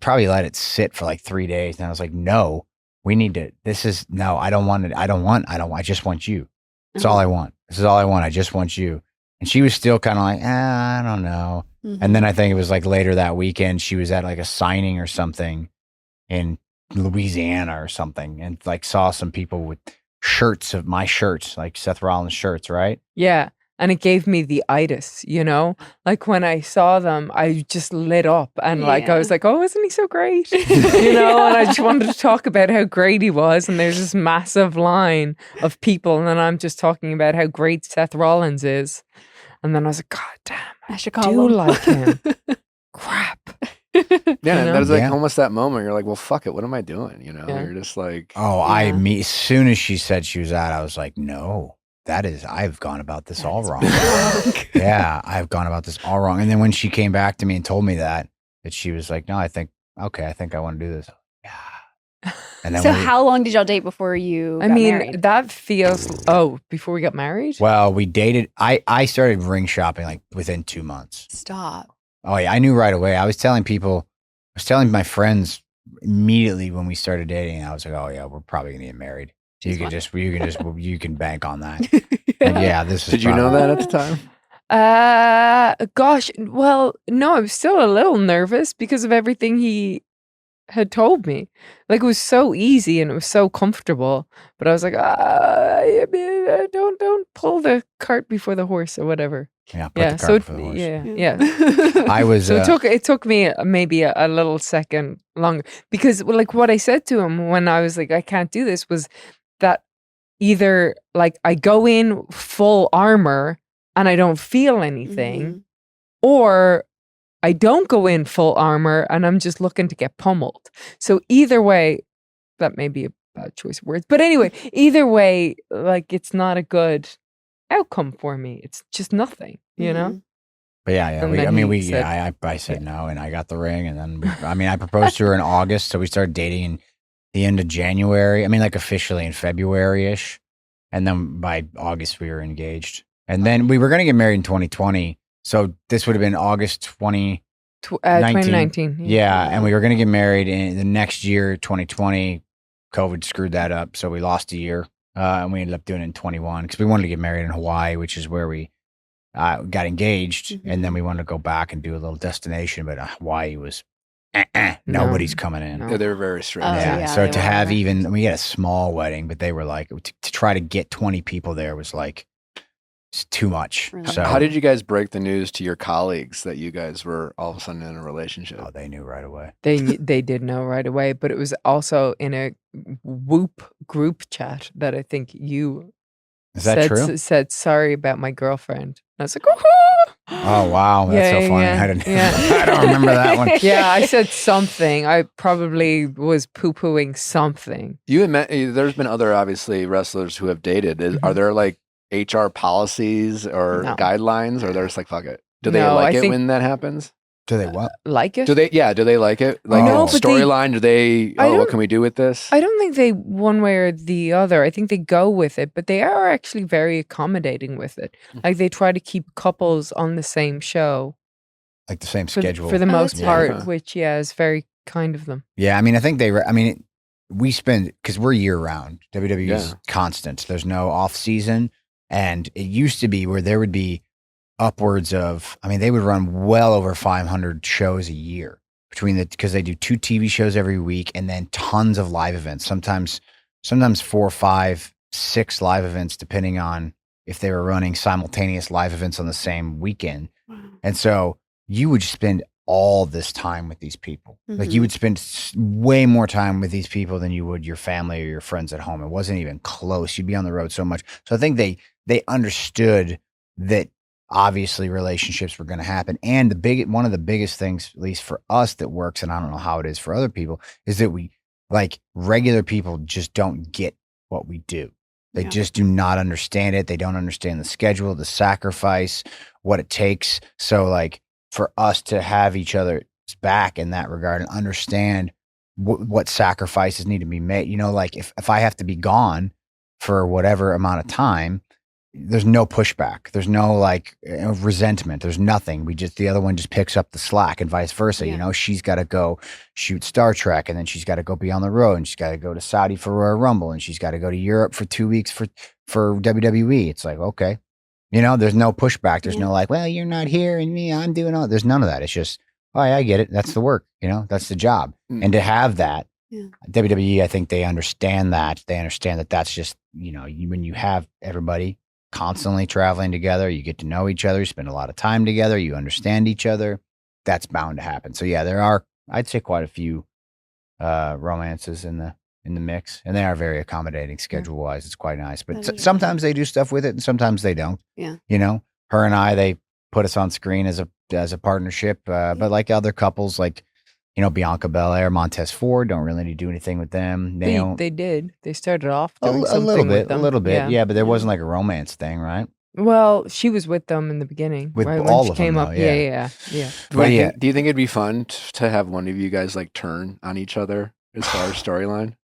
probably let it sit for like 3 days, and I was like, no. We need to, I don't want it. I just want you. That's all I want. This is all I want. I just want you. And she was still kind of like, I don't know. Mhm. And then I think it was like later that weekend, she was at like a signing or something in Louisiana or something, and like saw some people with shirts of my shirts, like Seth Rollins shirts, right? Yeah. And it gave me the itis, like when I saw them, I just lit up and like, I was like, oh, isn't he so great? And I just wanted to talk about how great he was. And there's this massive line of people. And then I'm just talking about how great Seth Rollins is. And then I was like, God damn, I should I call do him. like him. Crap. Yeah, know? that was like Yeah. almost that moment. You're like, well, fuck it. What am I doing? Yeah. You're just like, Oh, Yeah. as soon as she said she was out, I was like, no, I've gone about this all wrong. Yeah, I've gone about this all wrong. And then when she came back to me and told me that she was like, no, I think I want to do this. Yeah. And then So how long did y'all date before you got married? that feels, before we got married? well, we dated. I started ring shopping like within 2 months. Stop. Oh yeah, I knew right away. I was telling my friends immediately when we started dating. I was like, oh yeah, we're probably gonna get married. So you can bank on that. And yeah, this is. did you know that at the time? Gosh, well, no, I was still a little nervous because of everything he had told me. Like, it was so easy and it was so comfortable, but I was like, don't pull the cart before the horse or whatever. Yeah, put the cart before the horse. Yeah. I was. So it took me maybe a little second longer because, like, what I said to him when I was like, I can't do this was that either like I go in full armor and I don't feel anything, Mhm. or I don't go in full armor and I'm just looking to get pummeled. So either way, that may be a bad choice of words, but anyway, either way, like it's not a good outcome for me. It's just nothing, Mhm. But yeah. And then he said- I said no, and I got the ring, and then I proposed to her in August, so we started dating in the end of January. I mean, like officially in February-ish, and then by August we were engaged, and then we were going to get married in 2020. So this would have been August 2019. Yeah, and we were going to get married in the next year, 2020. COVID screwed that up, so we lost a year, and we ended up doing it in 21 because we wanted to get married in Hawaii, which is where we got engaged, and then we wanted to go back and do a little destination, but Hawaii was nobody's coming in. No. Yeah, they were very strict. Oh, Yeah, yeah, so they to have were. we had a small wedding, but they were like to try to get 20 people there was like it's too much. Really? So How did you guys break the news to your colleagues that you guys were all of a sudden in a relationship? Oh, they knew right away. They did know right away, but it was also in a Whoop group chat that I think you Is that true? said sorry about my girlfriend. I was like, oh, Oh wow, that's so funny. I didn't. I don't remember that one. Yeah, I said something. I probably was poo-pooing something. You had there's been other obviously wrestlers who have dated. Are there like HR policies or No. guidelines, or they're just like fuck it? Do they No, like I it think- when that happens? Do they what? Like it? Do they? Yeah. Do they like it? Like No, but they- storyline? Do they? I Oh, what don't- can we do with this? I don't think they one way or the other. I think they go with it, but they are actually very accommodating with it. Like they try to keep couples on the same show Like the same for, schedule. for the Oh, most that's part, nice. which is very kind of them. Yeah, I mean, I think we spend because we're year round. WWE's Yeah. constant. There's no off season, and it used to be where there would be upwards of. I mean, they would run well over 500 shows a year because they do 2 TV shows every week and then tons of live events. Sometimes 4, 5, 6 live events depending on if they were running simultaneous live events on the same weekend. And so you would spend all this time with these people. Like you would spend way more time with these people than you would your family or your friends at home. It wasn't even close. You'd be on the road so much. So I think they understood that obviously relationships were going to happen. And one of the biggest things, at least for us, that works, and I don't know how it is for other people, is that we, like, regular people just don't get what we do. They just do not understand it. They don't understand the schedule, the sacrifice, what it takes. So, like, for us to have each other's back in that regard and understand what sacrifices need to be made. You know, like if I have to be gone for whatever amount of time, there's no pushback. There's no like resentment. There's nothing. The other one just picks up the slack and vice versa. You know, she's got to go shoot Star Trek, and then she's got to go be on the road, and she's got to go to Saudi for Royal Rumble, and she's got to go to Europe for 2 weeks for WWE. It's like, okay. You know, there's no pushback. There's no like, well, you're not here and me, I'm doing all. There's none of that. It's just, oh, yeah, I get it. That's the work. You know, that's the job. And to have that, WWE, I think they understand that. They understand that that's just, you know, when you have everybody constantly traveling together, you get to know each other, you spend a lot of time together, you understand each other. That's bound to happen. So yeah, there are, I'd say, quite a few romances in the mix, and they are very accommodating schedule wise. It's quite nice, but sometimes they do stuff with it and sometimes they don't. You know, her and I, they put us on screen as a partnership, but like other couples, like, you know, Bianca Belair, Montez Ford, don't really need to do anything with them. They did. They started off doing a little bit, yeah, but there wasn't like a romance thing, right? Well, she was with them in the beginning, with right? all when she of came them, up. though, Yeah. But yeah, do you think it'd be fun to have one of you guys like turn on each other as far as storyline?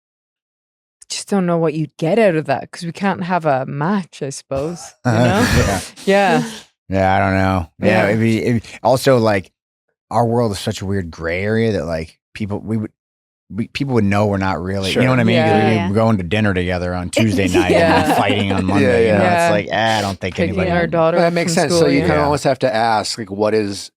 Just don't know what you'd get out of that because we can't have a match, I suppose. You know? Yeah, I don't know. Yeah, it'd be also like our world is such a weird gray area that like people would know we're not really. You know what I mean? 'Cause we're going to dinner together on Tuesday night and then fighting on Monday. You know? It's like I don't think anybody. Our daughter. That makes sense. School, so you kind of almost have to ask, like, what is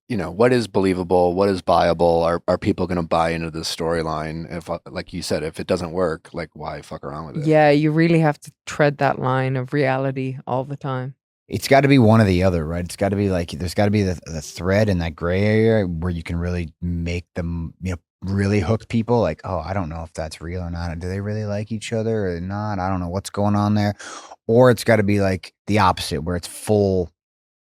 believable? What is viable? Are people going to buy into this storyline? If, like you said, if it doesn't work, like, why fuck around with it? Yeah, you really have to tread that line of reality all the time. It's got to be one or the other, right? It's got to be like there's got to be the thread in that gray area where you can really make them, you know, really hook people. Like, oh, I don't know if that's real or not. Do they really like each other or not? I don't know what's going on there. Or it's got to be like the opposite, where it's full,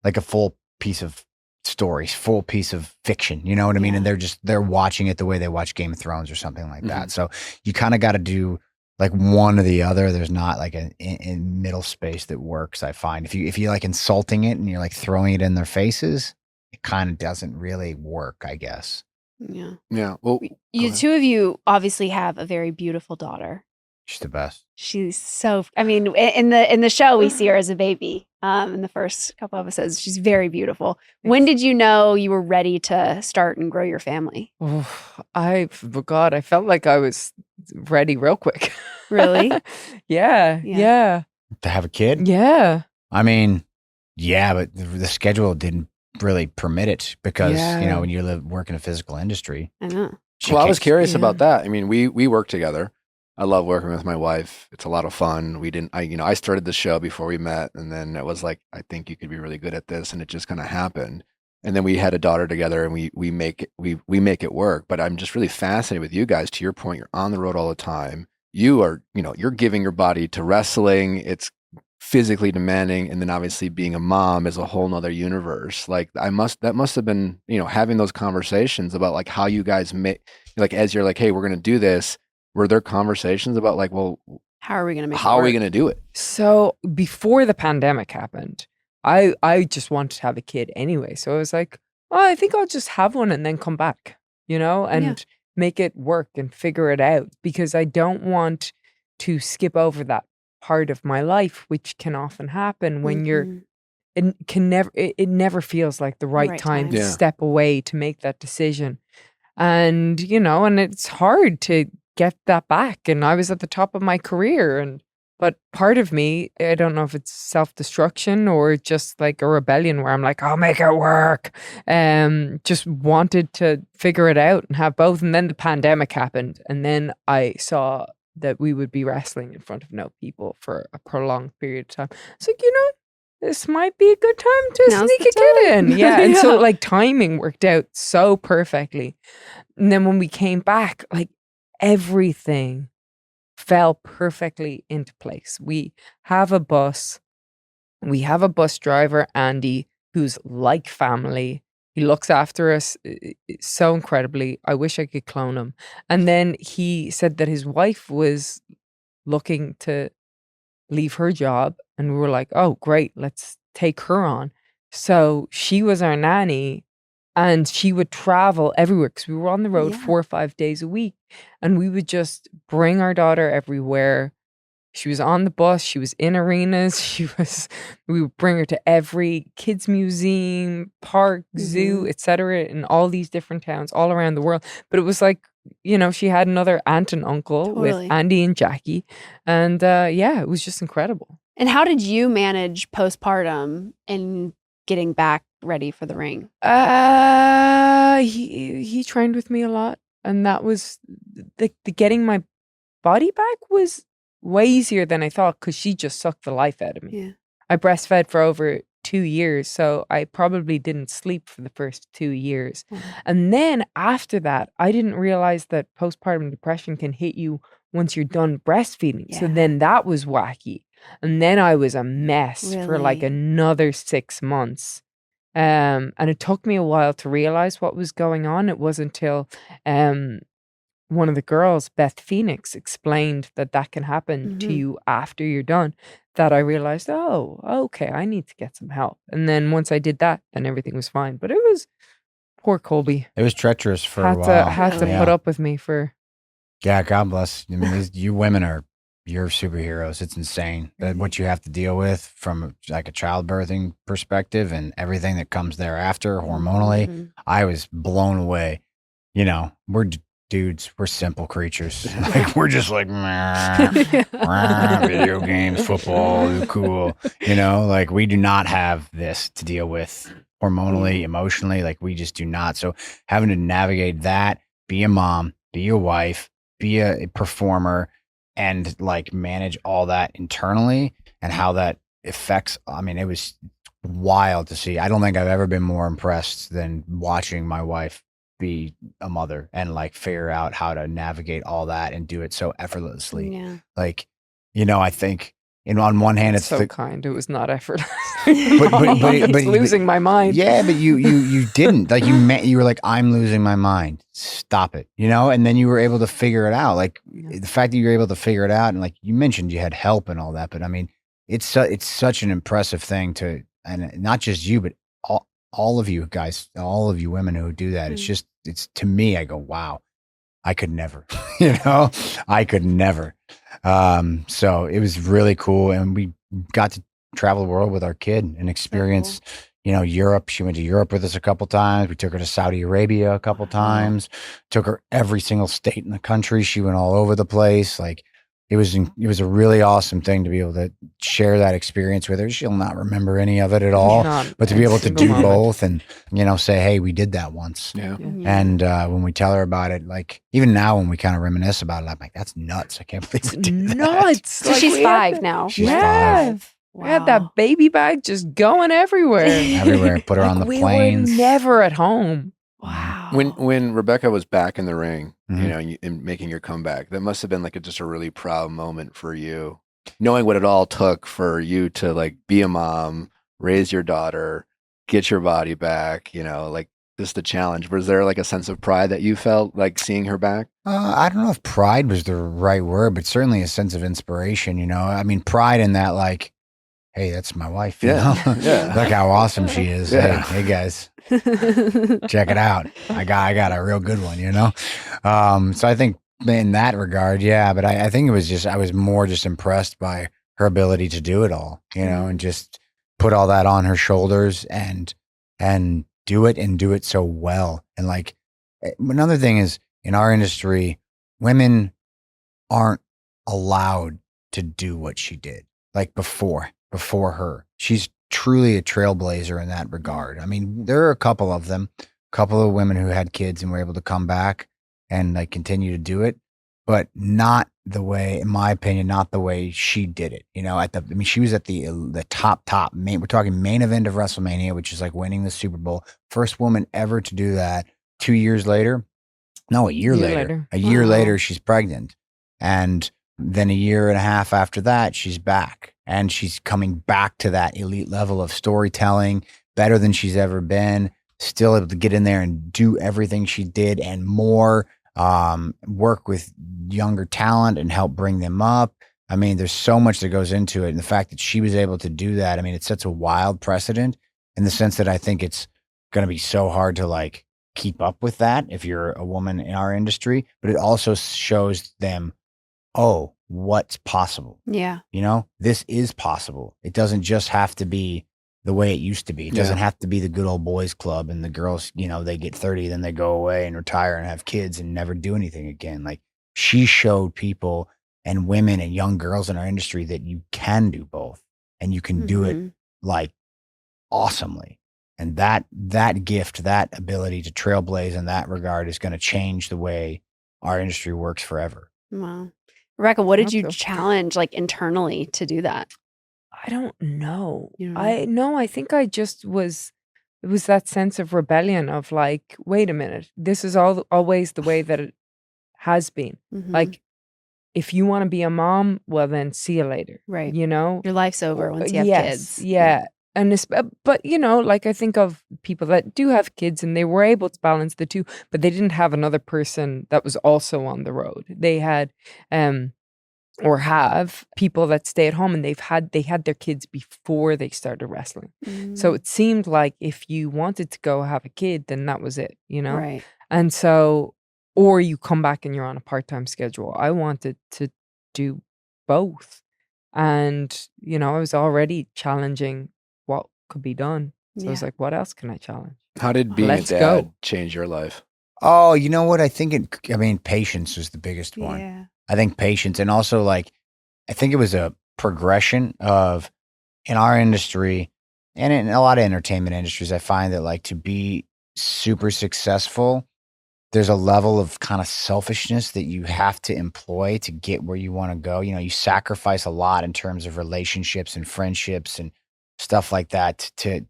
like a full piece of stories, full piece of fiction. You know what I mean? And they're watching it the way they watch Game of Thrones or something like that. So you kind of got to do like one or the other. There's not like a middle space that works. I find if you like insulting it and you're like throwing it in their faces, it kind of doesn't really work, I guess. Yeah. Well, you two of you obviously have a very beautiful daughter. She's the best. She's so. I mean, in the show, we see her as a baby. In the first couple episodes, she's very beautiful. When did you know you were ready to start and grow your family? I felt like I was ready real quick. Really? Yeah. To have a kid? Yeah. I mean, yeah, but the schedule didn't really permit it because you know when you work in a physical industry. I know. Well, I was curious about that. I mean, we work together. I love working with my wife. It's a lot of fun. I started the show before we met, and then it was like, I think you could be really good at this, and it just kind of happened. And then we had a daughter together, and we make it work. But I'm just really fascinated with you guys. To your point, you're on the road all the time. You are, you're giving your body to wrestling. It's physically demanding, and then obviously being a mom is a whole nother universe. Like that must have been, having those conversations about like how you guys make, like as you're like, hey, we're gonna do this. Were there conversations about like, well, how are we going to do it? So before the pandemic happened, I just wanted to have a kid anyway. So I was like, oh, I think I'll just have one and then come back, and make it work and figure it out, because I don't want to skip over that part of my life, which can often happen when it never feels like the right time to step away to make that decision. And, and it's hard to get that back. And I was at the top of my career, but part of me, I don't know if it's self-destruction or just like a rebellion where I'm like, I'll make it work. Just wanted to figure it out and have both. And then the pandemic happened. And then I saw that we would be wrestling in front of no people for a prolonged period of time. It's like, this might be a good time to Now's sneak the a kid in. time. Yeah. And so Yeah. like timing worked out so perfectly. And then when we came back, like everything fell perfectly into place. We have a bus. We have a bus driver, Andy, who's like family. He looks after us so incredibly. I wish I could clone him. And then he said that his wife was looking to leave her job. And we were like, oh, great, let's take her on. So she was our nanny and she would travel everywhere because we were on the road Yeah. 4 or 5 days a week. And we would just bring our daughter everywhere. She was on the bus. She was in arenas. We would bring her to every kids museum, park, zoo, etc., in all these different towns all around the world. But it was like, she had another aunt and uncle Totally. with Andy and Jackie. And yeah, it was just incredible. And how did you manage postpartum and getting back ready for the ring? He trained with me a lot. And that was the getting my body back was way easier than I thought because she just sucked the life out of me. Yeah. I breastfed for over 2 years, so I probably didn't sleep for the first 2 years. And then after that, I didn't realize that postpartum depression can hit you once you're done breastfeeding. So Yeah. then that was wacky. And then I was a mess for like Really? another 6 months. And it took me a while to realize what was going on. It wasn't until one of the girls, Beth Phoenix, explained that can happen to you after you're done, that I realized, oh, okay, I need to get some help. And then once I did that, then everything was fine. But it was poor Colby. It was treacherous for a Had while. to Yeah. put up with me for. Yeah, God bless. I mean, you women you're superheroes. It's insane that what you have to deal with from like a childbirthing perspective and everything that comes thereafter hormonally. I was blown away. We're dudes. We're simple creatures. Like we're just like video games, football, cool. Like we do not have this to deal with hormonally, emotionally. Like we just do not. So having to navigate that, be a mom, be a wife, be a performer, and like manage all that internally and how that affects. I mean, it was wild to see. I don't think I've ever been more impressed than watching my wife be a mother and like figure out how to navigate all that and do it so effortlessly. Yeah. Like, I think on one hand, it's so kind. It was not effortless. but losing my mind. Yeah, but you didn't like you were like, I'm losing my mind. Stop it, and then you were able to figure it out. Like the fact that you were able to figure it out, and like you mentioned, you had help and all that. But I mean, it's such an impressive thing to, and not just you, but all of you guys, all of you women who do that. It's to me, I go, wow, I could never, I could never. So it was really cool. And we got to travel the world with our kid and experience, Europe. She went to Europe with us a couple times. We took her to Saudi Arabia a couple times, took her every single state in the country. She went all over the place. Like it was a really awesome thing to be able to share that experience with her. She'll not remember any of it at all, but to be able to do both and, say, hey, we did that once. Yeah. And when we tell her about it, like even now when we kind of reminisce about it, I'm like, that's nuts. I can't believe we did that. Nuts. So she's 5 now. She's Yeah. 5. We had that baby bag just going everywhere. Everywhere. Put her on the we planes. were never at home. Wow. When Rebecca was back in the ring, Mhm. and making your comeback, that must have been like just a really proud moment for you, knowing what it all took for you to like be a mom, raise your daughter, get your body back. Like just the challenge. Was there like a sense of pride that you felt like seeing her back? I don't know if pride was the right word, but certainly a sense of inspiration. I mean, pride in that, like, hey, that's my wife. Yeah. Look how awesome she is. Yeah. Hey guys, check it out. I got a real good one. So I think in that regard, yeah. But I think it was I was more just impressed by her ability to do it all. And just put all that on her shoulders and do it so well. And like another thing is in our industry, women aren't allowed to do what she did. Like before her, she's truly a trailblazer in that regard. I mean, there are a couple of women who had kids and were able to come back and like continue to do it. but not the way, in my opinion, not the way she did it. She was at the top main. We're talking main event of WrestleMania, which is like winning the Super Bowl. First woman ever to do that. 2 years later, no, a year later. A year later, she's pregnant, and then a year and a half after that, she's back, and she's coming back to that elite level of storytelling, better than she's ever been. Still able to get in there and do everything she did and more. Work with younger talent and help bring them up. I mean, there's so much that goes into it. And the fact that she was able to do that, I mean, it sets a wild precedent in the sense that I think it's going to be so hard to like keep up with that if you're a woman in our industry, but it also shows them, oh, what's possible. Yeah. This is possible. It doesn't just have to be the way it used to be. It doesn't have to be the good old boys club and the girls, they get 30, then they go away and retire and have kids and never do anything again. Like, she showed people and women and young girls in our industry that you can do both and you can do it like awesomely. And that gift, that ability to trailblaze in that regard is going to change the way our industry works forever. Wow. Rebecca, what did you Okay. challenge like internally to do that? I don't know. You don't know? I think I just was, it was that sense of rebellion of like, wait a minute, this is always the way that it has been. Mhm. Like, if you want to be a mom, well, then see you later. Right. Your life's over once you have kids. Yeah. And but like I think of people that do have kids and they were able to balance the two, but they didn't have another person that was also on the road. They had or have people that stay at home and they had their kids before they started wrestling. So it seemed like if you wanted to go have a kid, then that was it, Right. And so, or you come back and you're on a part-time schedule. I wanted to do both. And, I was already challenging what could be done. So I was Yeah. like, what else can I challenge? How did being Let's a dad go. change your life? Oh, you know what? I think patience was the biggest one. Yeah. I think patience, and also like, I think it was a progression of, in our industry and in a lot of entertainment industries, I find that like to be super successful, there's a level of kind of selfishness that you have to employ to get where you want to go. You sacrifice a lot in terms of relationships and friendships and stuff like that to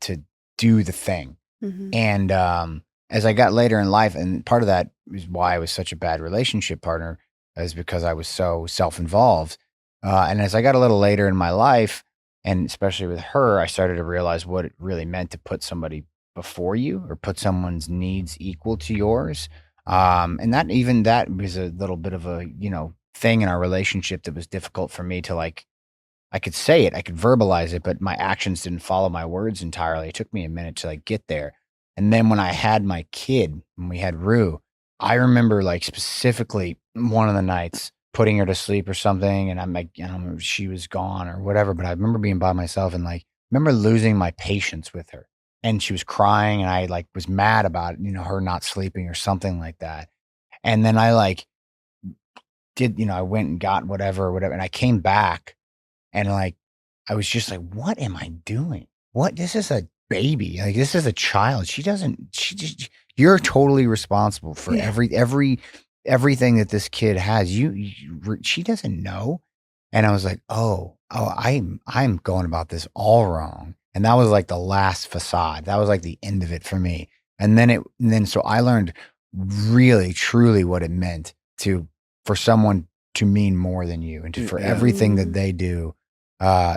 do the thing. Mhm. And as I got later in life, and part of that is why I was such a bad relationship partner, is because I was so self-involved. And as I got a little later in my life, and especially with her, I started to realize what it really meant to put somebody before you or put someone's needs equal to yours. And that was a little bit of a, thing in our relationship that was difficult for me to like, I could say it, I could verbalize it, but my actions didn't follow my words entirely. It took me a minute to like get there. And then when I had my kid, when we had Rue, I remember like specifically one of the nights putting her to sleep or something. And I'm like, she was gone or whatever, but I remember being by myself and like, remember losing my patience with her. And she was crying and I like was mad about, her not sleeping or something like that. And then I like I went and got whatever. And I came back and like, I was just like, what am I doing? This is a baby. Like, this is a child. You're totally responsible for everything that this kid has. She doesn't know. And I was like, I'm going about this all wrong. And that was like the last facade. That was like the end of it for me. And then so I learned really, truly what it meant for someone to mean more than you and for everything that they do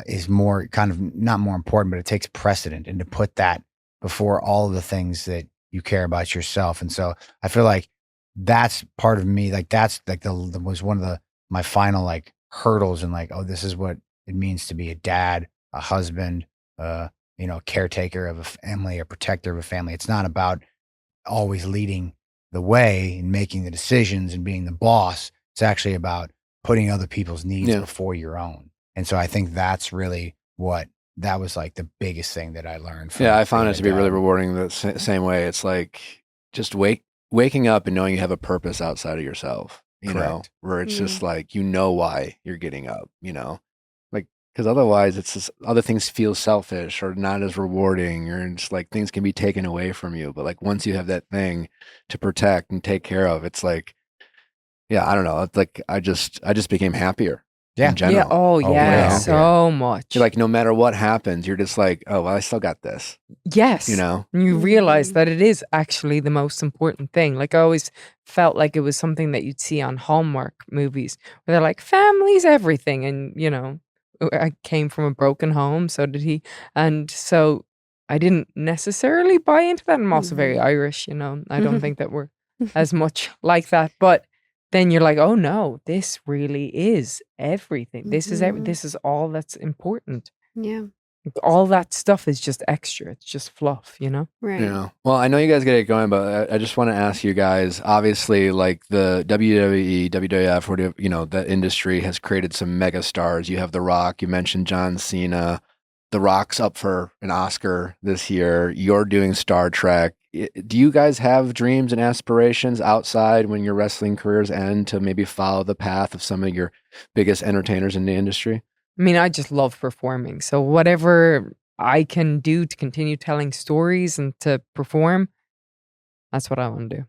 is more kind of not more important, but it takes precedent, and to put that before all of the things that you care about yourself. And so I feel like that's part of me. Like that's like was one of my final like hurdles, and like, oh, this is what it means to be a dad, a husband, caretaker of a family, a protector of a family. It's not about always leading the way and making the decisions and being the boss. It's actually about putting other people's needs before your own. And so I think that's really that was like the biggest thing that I learned. I found it to be really rewarding the same way. It's like just waking up and knowing you have a purpose outside of yourself, where it's just like, why you're getting up, like, because otherwise it's just other things feel selfish or not as rewarding, or it's like things can be taken away from you. But like once you have that thing to protect and take care of, it's like, yeah, I don't know. It's like I just became happier. Yeah. In general. Yeah. Oh, Oh, yeah. yeah. So much. You're like, no matter what happens, you're just like, oh, well, I still got this. Yes. You know? And you realize Mhm. that it is actually the most important thing. Like, I always felt like it was something that you'd see on Hallmark movies where they're like, family's everything. And, you know, I came from a broken home. So did he. And so I didn't necessarily buy into that. I'm also very Mhm. Irish, you know. I don't think that we're as much like that. But then you're like, oh no, this really is everything. This is Mhm. this is all that's important. Yeah. All that stuff is just extra. It's just fluff, you know? Right. Yeah. Well, I know you guys get it going, but I just want to ask you guys. Obviously, like the WWE, WWF, whatever, you know, that industry has created some mega stars. You have The Rock. You mentioned John Cena. The Rock's up for an Oscar this year. You're doing Star Trek. Do you guys have dreams and aspirations outside when your wrestling careers end to maybe follow the path of some of your biggest entertainers in the industry? I mean, I just love performing. So whatever I can do to continue telling stories and to perform, that's what I want to do.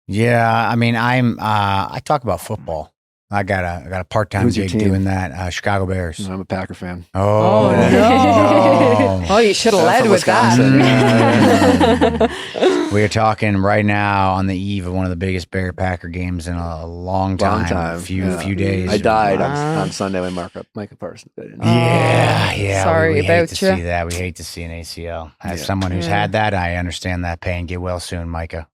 Yeah, I mean, I talk about football. I got a part-time Who's your gig team? doing that. Chicago Bears. I'm a Packer fan. Oh, no. no. Oh, you should have led from with Wisconsin. that. We are talking right now on the eve of one of the biggest Bear Packer games in a long time. Few days. I died Wow. on Sunday when Micah Parsons did. Yeah. Sorry we hate about to ya. see that. We hate to see an ACL. As Yeah. someone who's Yeah. had that, I understand that pain. Get well soon, Micah.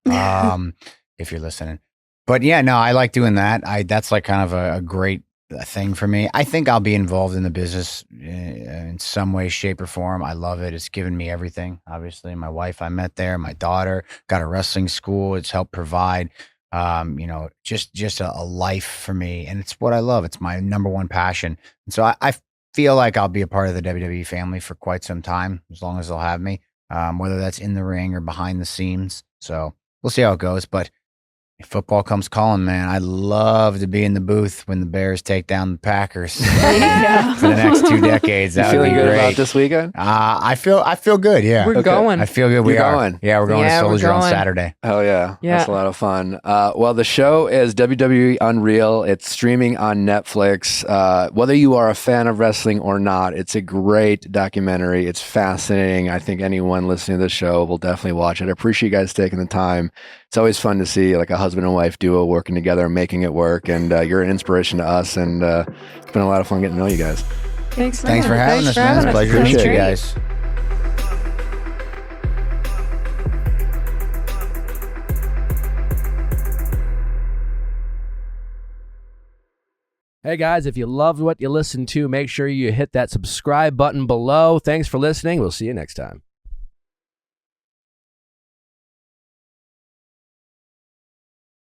If you're listening. But yeah, no, I like doing that. That's like kind of a great thing for me. I think I'll be involved in the business in some way, shape, or form. I love it. It's given me everything. Obviously, my wife I met there, my daughter got a wrestling school. It's helped provide, just a life for me, and it's what I love. It's my number one passion, and so I feel like I'll be a part of the WWE family for quite some time, as long as they'll have me, whether that's in the ring or behind the scenes. So we'll see how it goes, but. If football comes calling, man, I'd love to be in the booth when the Bears take down the Packers Yeah. for the next 2 decades. You That would feeling be good great. about this weekend? I feel good. Yeah, We're Okay. going. I feel good. We You're are going? Yeah, we're going Yeah, to we're Soldier on going. Saturday. Oh yeah, Yeah. that's a lot of fun. Well, the show is WWE Unreal. It's streaming on Netflix. Whether you are a fan of wrestling or not, it's a great documentary. It's fascinating. I think anyone listening to this show will definitely watch it. I appreciate you guys taking the time. It's always fun to see like a husband and wife duo working together and making it work. And you're an inspiration to us. And it's been a lot of fun getting to know you guys. Thanks for Thanks for having us, man. It's a pleasure to meet you Appreciate it. guys. Hey guys, if you loved what you listened to, make sure you hit that subscribe button below. Thanks for listening. We'll see you next time.